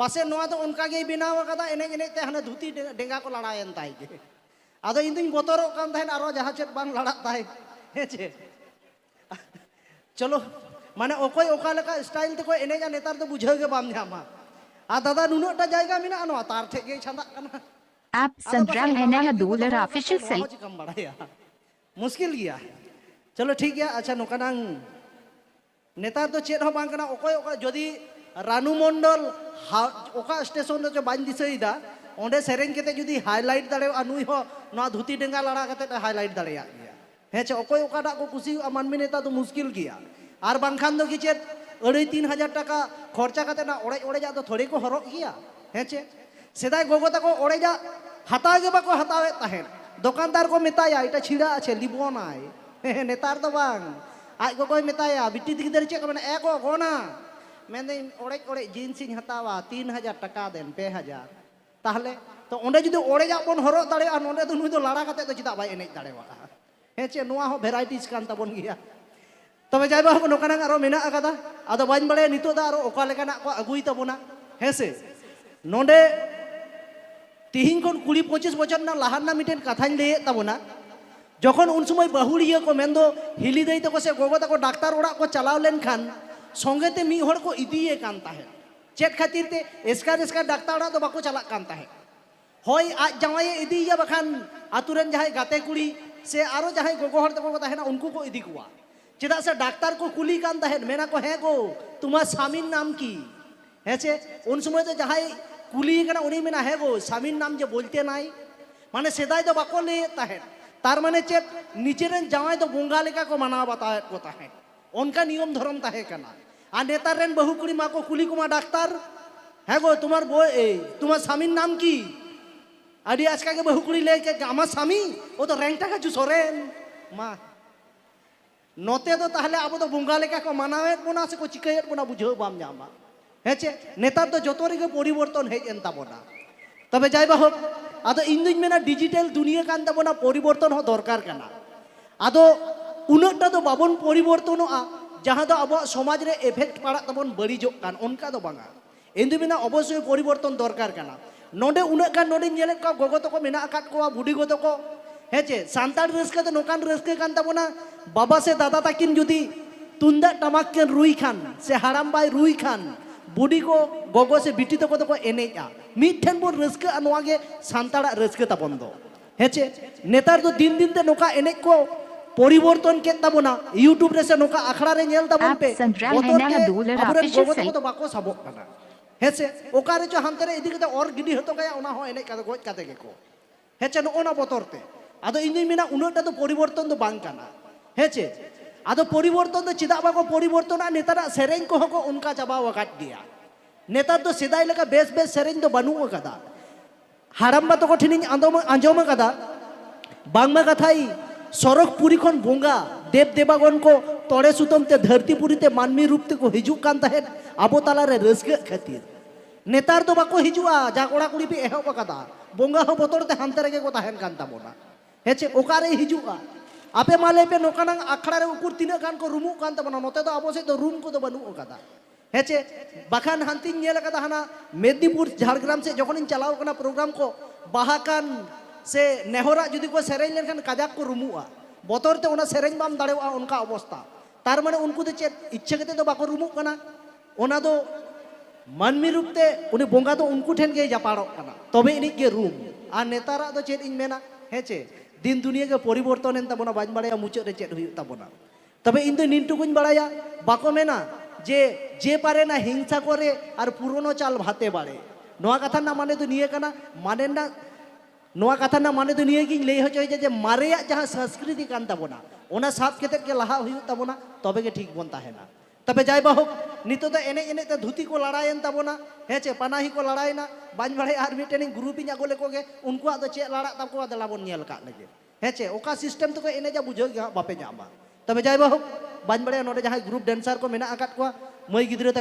पासे नोआ तो उनका गे बनाव कदा एने एने ते हने धुती डेंगा को लड़ायन ताई गे आदो इन दिन बोतरो कान थाइन आरो जहां चेत बांग लड़ा ताई हेचे चलो माने ओकोय ओका लेका स्टाइल ते को एने जा नेतार तो बुझे गे बाम जामा आ दादा नुनोटा जायगा मिना नो तार ठे गे छंदा कना आप संद्रांग एना दूलर ऑफिशियल सेल चिकम बड़ाया मुश्किल गया चलो ठीक गया अच्छा नोकानांग नेतार तो चेत हो बांग कना ओकोय ओका जदी रानू मंडल ओका स्टेशन जो बाñ दिसईदा ओंडे सेरेंग केते जुदी हाईलाइट दाड़े अनुई हो ना धुती डेंगा लड़ा कते हाईलाइट दाड़ेया गया हेचे ओकोय ओकाटा को कुसी मानमी नेता तो मुश्किल गया और बांखान दो किचेत 2,500 टाका खर्चा करते ना ओड़े ओड़े जा तो थोड़ी को हरक गया हेचे सेदाय गोगो तको ओड़े जा हता गे बाको हतावे ताहेन दुकानदार को मेताया इटा छिड़ा आछे लिबोनाय नेतार तो बांग आज गोगोय मेताया बिट्टी दिगदर चे को माने एको गोना मेंदे ओड़े ओड़े जींस इन हतावा 3,000 टाका देन 2,000 ताहले तो ओंडे जुदी ओड़े जा बन हरक दाड़े आ नोंडे तो नुई तो लाड़ा कते तो चिदा बाय एनेज दाड़ेवा हेचे नोआ हो भेराइटिज कान ताबन गिया तबे जाय बाहु नोकाना आरो मेना आकादा आदो बाñ बड़े नितो दा आरो ओका लेकाना को अगुई तबोना हेसे नोंडे तिहिन कोन 20-25 बछर ना लाहाना मिटेन कथाñ ले तबोना जखन उन समय बाहुड़िया को मेंदो हिली देई तको से गोगो तको डाक्तार ओड़ा को चलाव लेन खान संगेते मी हड़ को इदिए कान ताहे चेत खातिर ते एसकार डाक्तार ओड़ा तो बाको चला कान ताहे होय आज जावाये इदिया बखान आतुरेन जहाय गाते कुड़ी से आरो जहाय गोगो हड़ तको ताहेना उनको को इदी कुआ चेदा से डाक्तार को कुली कान ताहेन मेना को है गो तुम्हार स्वामीर नाम की हेचे उन समय तो जहाय कुली कना उनी मेना है गो स्वामीर नाम जे बोलते नाई माने सेदाय तो बाको ले ताहेन तार माने चेत निजेरेन जावाय तो बोंगा लेका को माना बताए को ताहेन उनका नियम धर्म ताहे कना आ नेतार रेन बहु कुड़ी मा को कुली कुमा डाक्तार है गो तुम्हार तुम्हार स्वामीर नाम की आदि आजका के बहु कुड़ी ले के आमा स्वामी वो तो रैंक टाका जुसोरेन मा नोते तो ताहले अब तो बोंगा लेका को मानावे बोना से को चिकायत बोना बुझो बाम जामा हेचे नेतार तो जतो रेगे परिवर्तन हेज एन ताबोना तबे जाय बाहो आदो इन दुñ मेना डिजिटल दुनिया कान ताबोना परिवर्तन हो दरकार काना आदो उनटा तो बाबन परिवर्तनोआ जहां दो अब समाज रे इफेक्ट पड़ा तबन बड़ीजो कान उनका दो बांगा इन दुñ मेना अवश्य परिवर्तन दरकार काना नोडे उनक कान नोडे नेले का गोगो तो को मेना आकात को बुडी गो तो को हेचे सांताड़ रस्के तो नोकान रस्के कान ताबोना बाबा से दादा ताकिन जुदी तुंदा टमाक के रुई खान से हाराम बाय रुई खान बुडी को गोगो से बिटी तको तो को एनेजा मिठेन बोन रस्के अनवागे सांताड़ा रस्के ताबन दो हेचे नेतार तो दिन दिन ते नोका एने को परिवर्तन के ताबोना यूट्यूब रे से नोका अखड़ा रे नेल ताबन पे अबरे गोगो तो बाको साबो काना हेचे ओकारे जो हांतरे इदी कते और गिडी हतो गया ओना हो एने का गोज काते गेको हेचे नो ओना बोतरते आदो इन मेना उनटा तो परिवर्तन तो बांग काना हेचे आदो परिवर्तन तो चिदा बाको परिवर्तन नेतारा सेरेंग को हको उनका चाबा वकाट दिया नेतार तो सेदाय लेका बेस बेस सेरेंग तो बानु कदा हाराम्बा तो कठिन आंजोम कदा बांगमा कथाई सरक पुरी खन बोंगा देव देवागन को तोड़े सुतम ते धरती पुरी ते मानवी रूप ते को हिजु कान ताहेन आबो ताला रे रसगे खातिर नेतार तो बाको हिजुआ जा कोड़ा कुड़ी पे एहो कदा बोंगा हो बोतोर ते हांते रेगे को ताहेन कान ताबोना हेचे ओकारे हिजुआ आपे माले पे नोकाना अखड़ा रे उकुर तिना कान को रूमु कान ताबोना नोते तो आबो से तो रूम को तो बानु कदा हेचे बाखान हांती नेल कदा हाना मेदिनीपुर झारग्राम से जखन चलाव कना प्रोग्राम को बाहाकान से नेहरा जुदी को सेरेंग लेनखान काजाक को रूमुआ बोतोर ते ओना सेरेंग बाम दाड़ेवा उनका अवस्था तार माने उनको तो चेत इच्छा कते तो बाको रूमु कना ओना दो मानवी रूप ते उनी बोंगा तो उनको ठेन गे जापाड़ो कना तबे इनी के रूम आ नेतारा तो चेत इन मेना हेचे दिन दुनिया के परिवर्तन एन ताबोना बाñ बाड़ाया मुचाद रे चेत हुयु ताबोना तबे इन दो निंटुकुñ बाड़ाया बाको मेना जे पारे ना हिंसा करे और पुरोनो चाल भाते बाड़े नोआ कथा ना माने तो निये कना माने ना नोआ कथा ना माने तो निये गिñ लई होचोय जे मारेया जहां संस्कृति कान ताबोना ओना साब केते के लहा हुयु ताबोना तबे के ठीक बोन ताहेना तबे जाय बाहो नितो तो एने एने ते धुती को लड़ायन ताबोना हेचे पनाही को लड़ायना बाñ बाड़े आर मिटेन ग्रुप इन आगो लेको गे उनको आदो चे लड़ा ताको आदला बोन नेल का लगे हेचे ओका सिस्टम तो को एने जा बुझो गे बापे जामा तबे जाय बाहो बाñ बाड़े नोडे जहां ग्रुप डांसर को मेना आकात को मई गिद्रे